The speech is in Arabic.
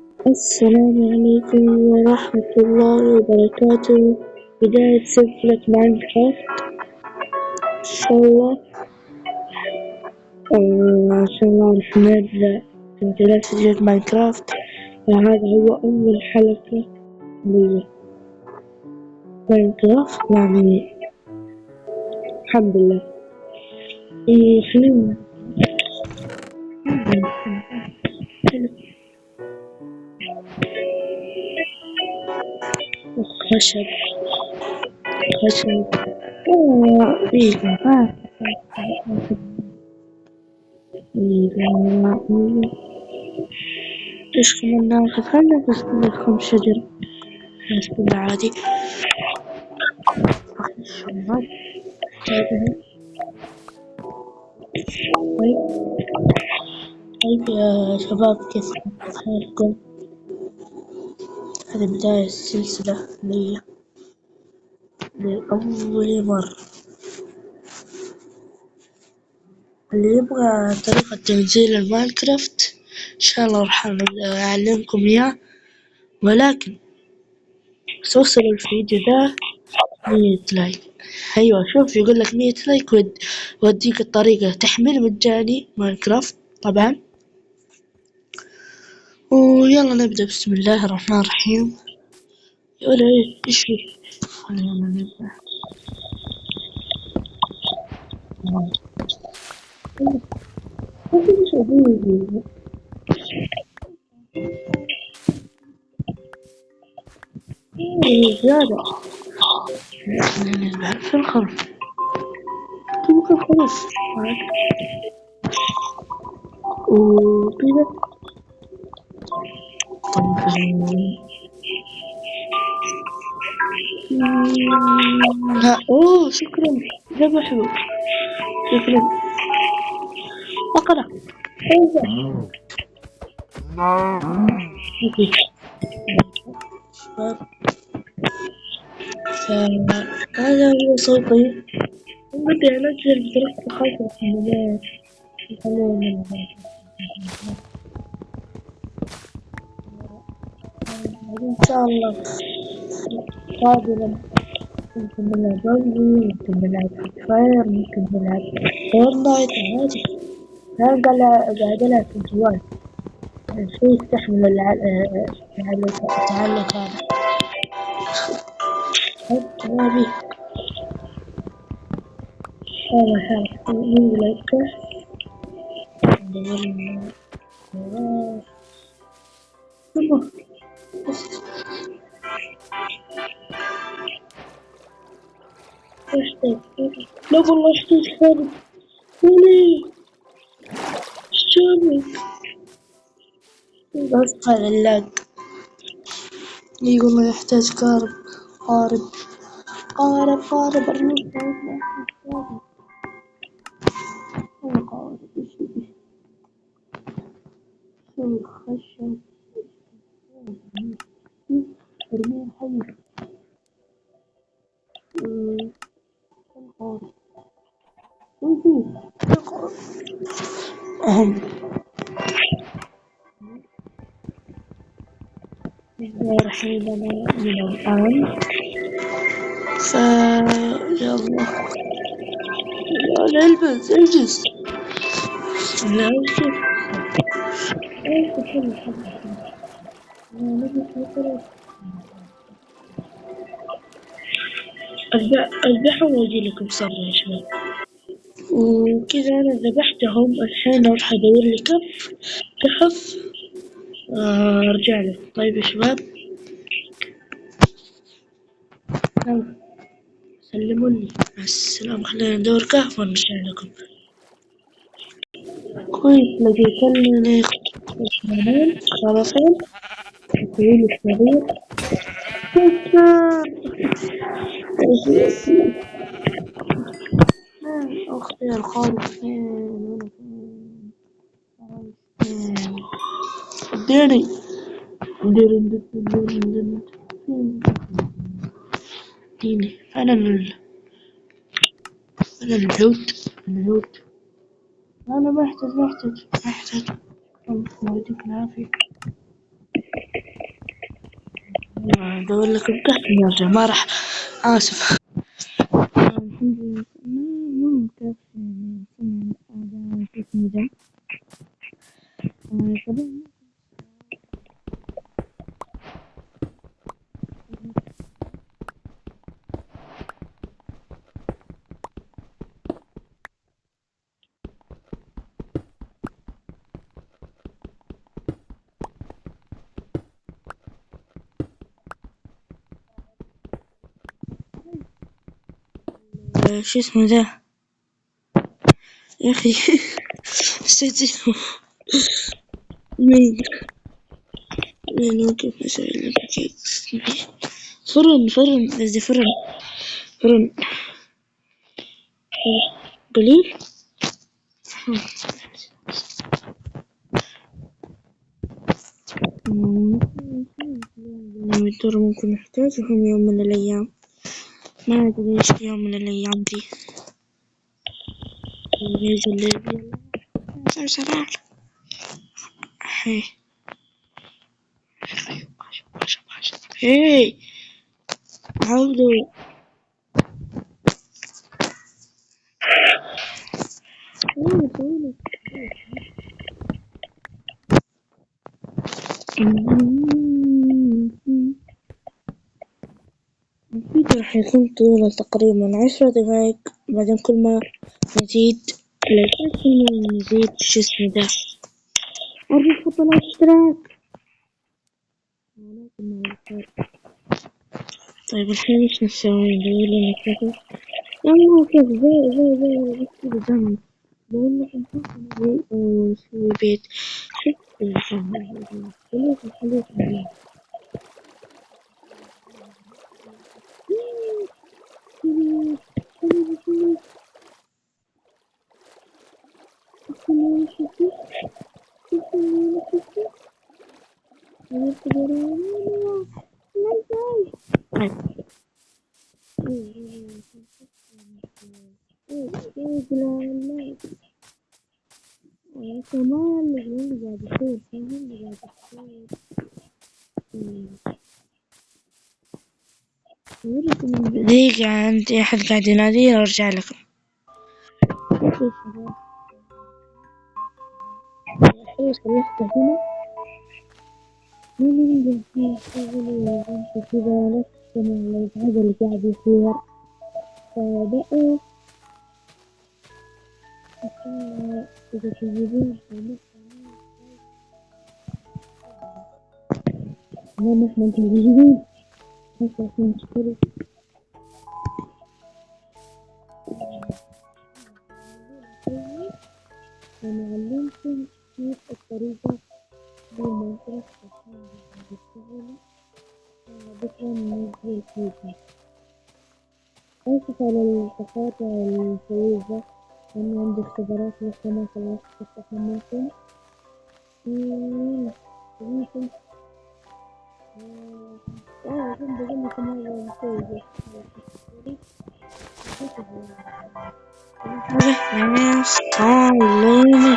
السلام عليكم ورحمة الله وبركاته. بداية سلسلة ماينكرافت إن شاء الله. إن شاء الله رح نبدأ تسجيلات سلسلة ماينكرافت، وهذا هو أول حلقة لماينكرافت يعني. الحمد لله. خلينا خشب خشب دقيقة ايش كمان ناخذ؟ خلنا بس لكم شجرة بس عادي. الشمال طيب يا شباب، كيف حالكم؟ هذه بداية السلسلة لي لأول مرة. اللي يبغى طريقة تنزيل الماينكرافت إن شاء الله راح أعلمكم إياه، ولكن بس وصلوا الفيديو ده 100 لايك. أيوة شوف، يقولك 100 لايك وديك الطريقة تحميل مجاني ماينكرافت طبعا. ويلا نبدأ. بسم الله الرحمن الرحيم. يقول إيش فيه؟ خلينا نبدأ. إيش أبيه؟ زيادة في الخلف تبقى خلاص وكذا. اوه شكرا، جابوا حلو. شكرا. اقرا. شباب، فهذا هو صوتي. بدي انزل بطريقة خاصة الحمامات. ان شاء الله قادما ممكن نلعب ببجي، ممكن نلعب فري فاير، ممكن نلعب فورتنايت عادي. هذا قاعد ألعب في الجوال، شيء يستحمل التعلق هذا. حط هذه أول حاجة ننزل لا والله اشتيت خالد. ولي الشامل بس هذا اللاج يقول ما يحتاج قارب. قارب قارب قارب الروح. قارب شو الخشب ترميم حي. القارب أهم. رحيلنا من الآن، يلا البس اجلس. لا شوف اذبحهم واجي لكم بسرعة يا شباب. وكذا انا ذبحتهم. الحين اروح ادور لي كهف. ارجع له. طيب يا شباب، يلا سلموا لي. مع السلامة. خلينا ندور كهف ونرجع لكم. كويس، لقيت لي شرفين طويل الصغير. أختي الخالد فين؟ اديني اديني. أنا العود. أنا ما أحتاج. الله يديك العافية. أدور لك مكفي يا رجال ما راح. آسف. الحمد لله مو مكفي يعني هذا شو اسمه ده. طبعا شو اسمه ده يا أخي. نسيت اسمه. مين مين كيف أسوي لك كيك. فرن قصدي فرن قليل. ترى ممكن نحتاجهم يوم من الأيام. ما أدري إيش في يوم من الأيام دي يجي الليل. يلا سلام. هي هي عودوا. الفيديو راح يكون طوله تقريبا 10 دقايق. بعدين كل ما نزيد لايكات كل ما نزيد شو اسمه ده. أرجو تحط الاشتراك. طيب الحين ايش نسوي؟ ندور لنا كذا. يلا كذا زي بس كذا زمن. بقول لك نسوي ونسوي بيت. خليك كمان اللي قاعد يصير فاهم اللي قاعد يصير. دقيقة عندي أحد قاعد ينادي أرجع لكم. صلحت هنا من اللي يشتغل كذا نفس الإزعاج اللي قاعد يصير. فبقى إذا تجيبون ما احنا تجيبين بس عشان نشتري. ونعلمكم كيف الطريقة للمنطقة عشان تشتغلوا. بكرة ننزل فيديو. آسف على التقاطع السيئة لأن عندي اختبارات لسه ما خلصت أتحملكم. خليكم كنت بقول لكم هذا مسوي هذا ناس قالوا